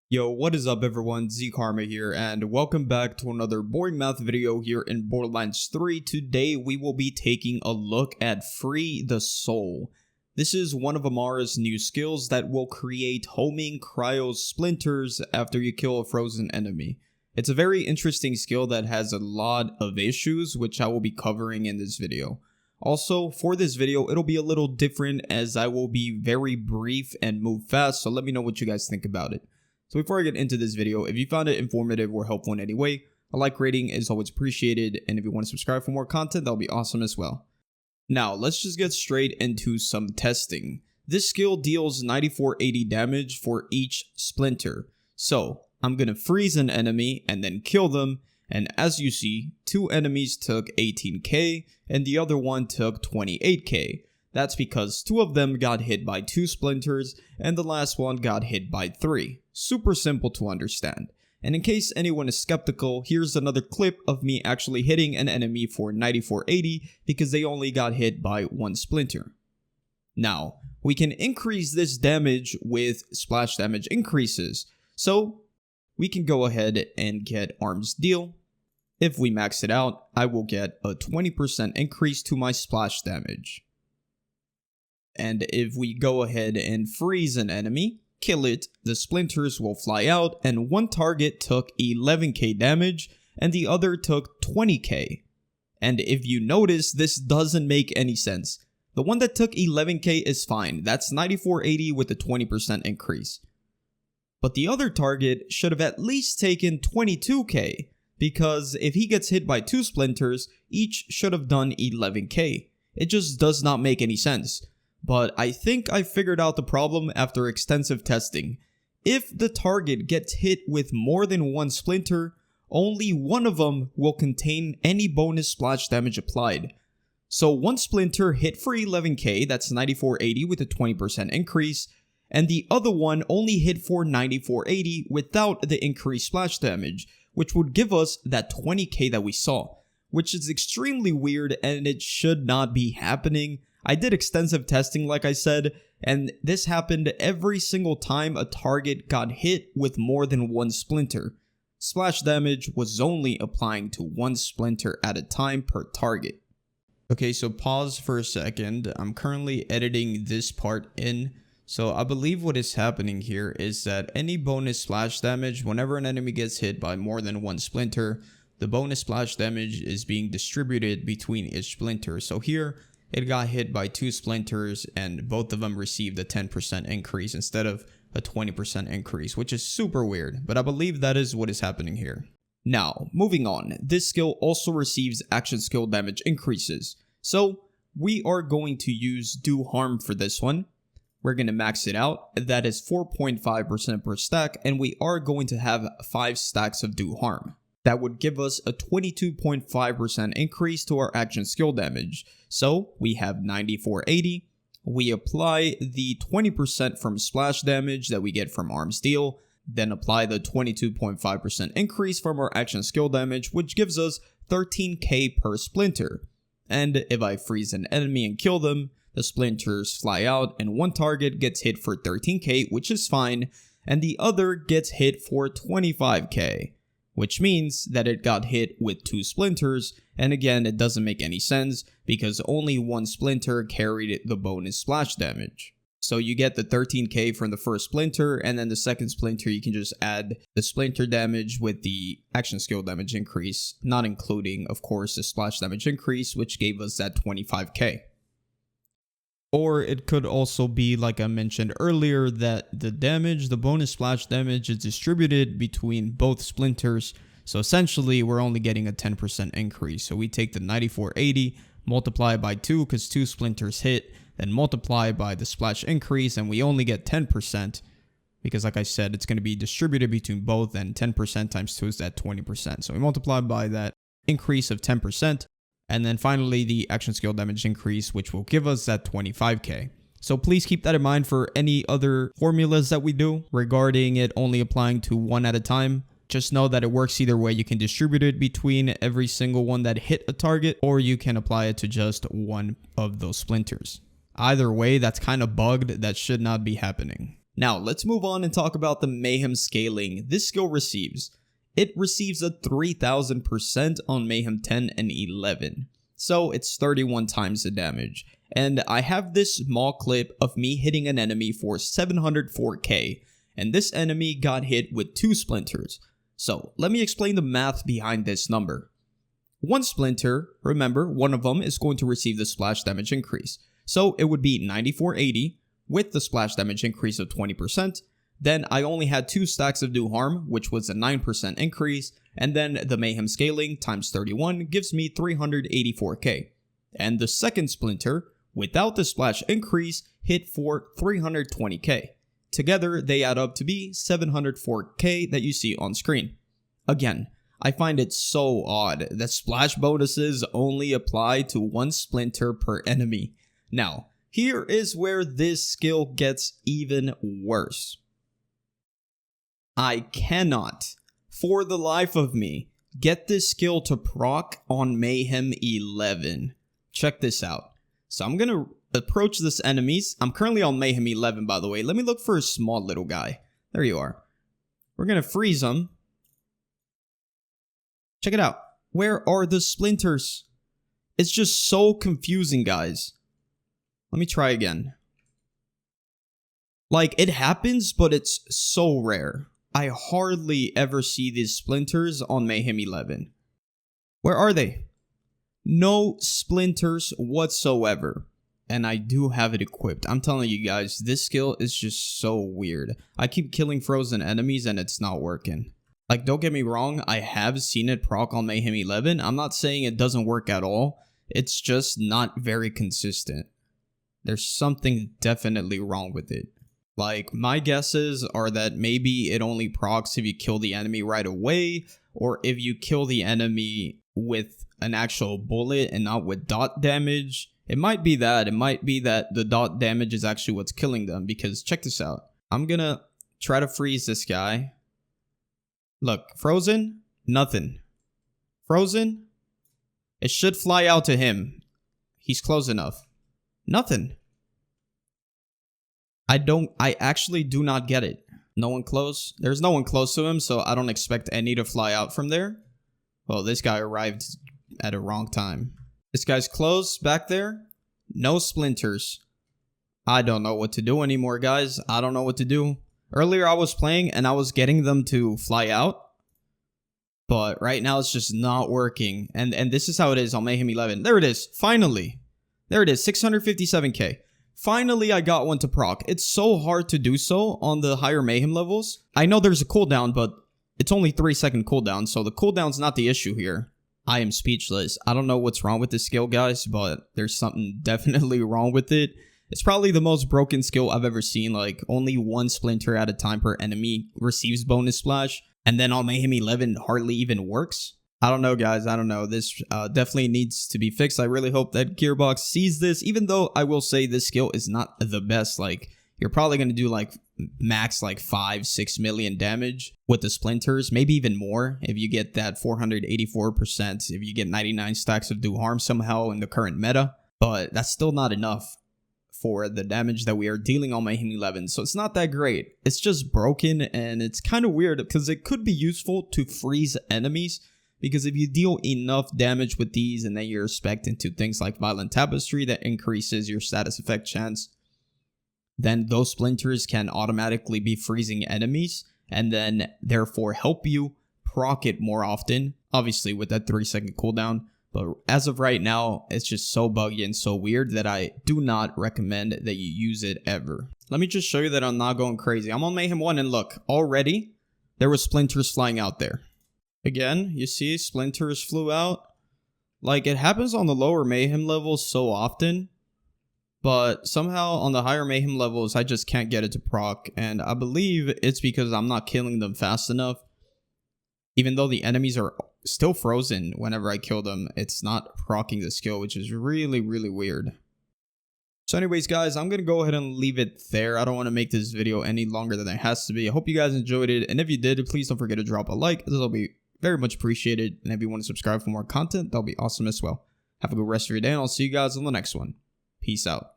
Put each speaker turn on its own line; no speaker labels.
Yo, what is up everyone, Z-Karma here, and welcome back to another boring math video here in Borderlands 3. Today we will be taking a look at Free the Soul. This is one of Amara's new skills that will create homing cryo splinters after you kill a frozen enemy. It's a very interesting skill that has a lot of issues, which I will be covering in this video. Also, for this video, it'll be a little different as I will be very brief and move fast, so let me know what you guys think about it. So before I get into this video, if you found it informative or helpful in any way, a like rating is always appreciated, and if you want to subscribe for more content, that'll be awesome as well. Now, let's just get straight into some testing. This skill deals 9480 damage for each splinter. So, I'm gonna freeze an enemy and then kill them, and as you see, two enemies took 18k and the other one took 28k. That's because two of them got hit by 2 splinters and the last one got hit by 3. Super simple to understand. And in case anyone is skeptical, here's another clip of me actually hitting an enemy for 9480 because they only got hit by 1 splinter. Now, we can increase this damage with splash damage increases. So, we can go ahead and get Arms Deal. If we max it out, I will get a 20% increase to my splash damage. And if we go ahead and freeze an enemy, kill it, the splinters will fly out, and one target took 11k damage and the other took 20k. And if you notice, this doesn't make any sense. The one that took 11k is fine, that's 9480 with a 20% increase. But the other target should have at least taken 22k, because if he gets hit by 2 splinters, each should have done 11k. It just does not make any sense. But I think I figured out the problem after extensive testing. If the target gets hit with more than 1 splinter, only one of them will contain any bonus splash damage applied. So 1 splinter hit for 11k, that's 9480 with a 20% increase, and the other one only hit for 9480 without the increased splash damage, which would give us that 20k that we saw, which is extremely weird and it should not be happening. I did extensive testing like I said, and this happened every single time a target got hit with more than 1 splinter. Splash damage was only applying to 1 splinter at a time per target. Okay, so pause for a second. I'm currently editing this part in. So I believe what is happening here is that any bonus splash damage, whenever an enemy gets hit by more than 1 splinter, the bonus splash damage is being distributed between each splinter. So here, it got hit by 2 splinters and both of them received a 10% increase instead of a 20% increase, which is super weird, but I believe that is what is happening here. Now, moving on, this skill also receives action skill damage increases. So, we are going to use Do Harm for this one. We're going to max it out. That is 4.5% per stack, and we are going to have 5 stacks of Do Harm. That would give us a 22.5% increase to our action skill damage. So we have 9480. We apply the 20% from splash damage that we get from Arms Deal, then apply the 22.5% increase from our action skill damage, which gives us 13k per splinter. And if I freeze an enemy and kill them, the splinters fly out and one target gets hit for 13k, which is fine, and the other gets hit for 25k. Which means that it got hit with 2 splinters, and again it doesn't make any sense because only 1 splinter carried the bonus splash damage. So you get the 13k from the first splinter, and then the second splinter you can just add the splinter damage with the action skill damage increase, not including of course the splash damage increase, which gave us that 25k. Or it could also be, like I mentioned earlier, that the bonus splash damage is distributed between both splinters. So essentially, we're only getting a 10% increase. So we take the 9480, multiply by 2 because 2 splinters hit, then multiply by the splash increase, and we only get 10%. Because like I said, it's going to be distributed between both, and 10% times 2 is that 20%. So we multiply by that increase of 10%. And then finally, the action skill damage increase, which will give us that 25k. So please keep that in mind for any other formulas that we do regarding it only applying to 1 at a time. Just know that it works either way. You can distribute it between every single one that hit a target, or you can apply it to just one of those splinters. Either way, that's kind of bugged. That should not be happening. Now, let's move on and talk about the Mayhem scaling this skill receives. It receives a 3000% on Mayhem 10 and 11. So it's 31 times the damage. And I have this small clip of me hitting an enemy for 704k. And this enemy got hit with 2 splinters. So let me explain the math behind this number. 1 splinter, remember, one of them is going to receive the splash damage increase. So it would be 9480 with the splash damage increase of 20%. Then I only had 2 stacks of do harm, which was a 9% increase, and then the Mayhem scaling times 31 gives me 384k. And the second splinter, without the splash increase, hit for 320k. Together, they add up to be 704k that you see on screen. Again, I find it so odd that splash bonuses only apply to 1 splinter per enemy. Now, here is where this skill gets even worse. I cannot, for the life of me, get this skill to proc on Mayhem 11. Check this out. So I'm going to approach this enemies. I'm currently on Mayhem 11, by the way. Let me look for a small little guy. There you are. We're going to freeze him. Check it out. Where are the splinters? It's just so confusing, guys. Let me try again. Like, it happens, but it's so rare. I hardly ever see these splinters on Mayhem 11. Where are they? No splinters whatsoever. And I do have it equipped. I'm telling you guys, this skill is just so weird. I keep killing frozen enemies and it's not working. Like, don't get me wrong, I have seen it proc on Mayhem 11. I'm not saying it doesn't work at all. It's just not very consistent. There's something definitely wrong with it. Like, my guesses are that maybe it only procs if you kill the enemy right away, or if you kill the enemy with an actual bullet and not with dot damage. It might be that. It might be that the dot damage is actually what's killing them, because check this out. I'm gonna try to freeze this guy. Look, frozen, nothing. Frozen, it should fly out to him. He's close enough. Nothing. I actually do not get it. No one close? There's no one close to him, so I don't expect any to fly out from there. Well, this guy arrived at a wrong time. This guy's close back there. No splinters. I don't know what to do anymore, guys. I don't know what to do. Earlier I was playing and I was getting them to fly out. But right now it's just not working. And this is how it is on Mayhem 11. There it is. Finally. There it is. 657k. Finally, I got one to proc. It's so hard to do so on the higher Mayhem levels. I know there's a cooldown, but it's only 3-second cooldown, so the cooldown's not the issue here. I am speechless. I don't know what's wrong with this skill, guys, but there's something definitely wrong with it. It's probably the most broken skill I've ever seen. Like, only 1 splinter at a time per enemy receives bonus splash, and then on Mayhem 11 hardly even works. I don't know, guys. I don't know. This definitely needs to be fixed. I really hope that Gearbox sees this, even though I will say this skill is not the best. Like, you're probably going to do like max like 5-6 million damage with the splinters, maybe even more if you get that 484%, if you get 99 stacks of do harm somehow in the current meta. But that's still not enough for the damage that we are dealing on Mayhem 11. So it's not that great. It's just broken, and it's kind of weird because it could be useful to freeze enemies. Because if you deal enough damage with these and then you're spec'd into things like Violent Tapestry that increases your status effect chance, then those splinters can automatically be freezing enemies and then therefore help you proc it more often, obviously with that 3-second cooldown. But as of right now, it's just so buggy and so weird that I do not recommend that you use it ever. Let me just show you that I'm not going crazy. I'm on Mayhem 1 and look, already there were splinters flying out there. Again, you see splinters flew out. Like, it happens on the lower Mayhem levels so often, but somehow on the higher Mayhem levels, I just can't get it to proc, and I believe it's because I'm not killing them fast enough. Even though the enemies are still frozen whenever I kill them, it's not proccing the skill, which is really, really weird. So anyways, guys, I'm going to go ahead and leave it there. I don't want to make this video any longer than it has to be. I hope you guys enjoyed it, and if you did, please don't forget to drop a like. This will be very much appreciated, and if you want to subscribe for more content, that'll be awesome as well. Have a good rest of your day, and I'll see you guys on the next one. Peace out.